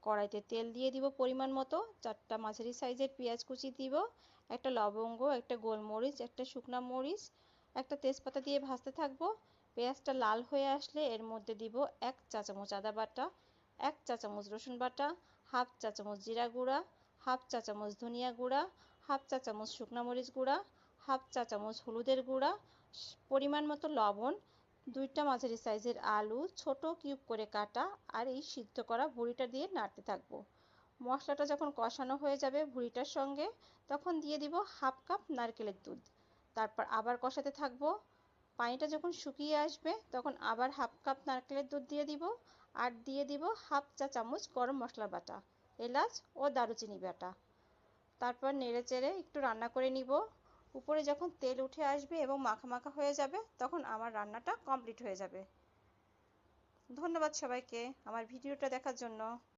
কড়াইতে তেল দিয়ে দিব পরিমাণ মতো, 4টা মাঝারি সাইজের পেঁয়াজ কুচি দিব, একটা লবঙ্গ, একটা গোলমরিচ, একটা শুকনা মরিচ, একটা তেজপাতা দিয়ে ভাজতে থাকবো। পেঁয়াজটা লাল হয়ে আসলে এর মধ্যে দিব 1 চা চামচ আদা বাটা, 1 চা চামচ রসুন বাটা, হাফ চা চামচ জিরা গুঁড়া, হাফ চা চামচ ধনিয়া গুঁড়া, হাফ চা চামচ শুকনা মরিচ গুঁড়া, হাফ চা চামচ হলুদের গুঁড়া, পরিমাণ মতো লবণ, 2টা মাঝারি সাইজের আলু ছোট কিউব করে কাটা, আর এই সিদ্ধ করা ভুঁড়িটা দিয়ে নাড়তে থাকবো। মশলাটা যখন কষানো হয়ে যাবে ভুঁড়িটার সঙ্গে, তখন দিয়ে দিব হাফ কাপ নারকেলের দুধ। তারপর আবার কষাতে থাকবো। পানিটা যখন শুকিয়ে আসবে তখন আবার হাফ কাপ নারকেলের দুধ দিয়ে দিব, আর দিয়ে দিব হাফ চা চামচ গরম মশলা বাটা, এলাচ ও দারুচিনি বাটা। তারপর নেড়েচেড়ে একটু রান্না করে নিব। উপরে যখন তেল উঠে আসবে এবং মাখা মাখা হয়ে যাবে তখন আমার রান্নাটা কমপ্লিট হয়ে যাবে। ধন্যবাদ সবাইকে আমার ভিডিওটা দেখার জন্য।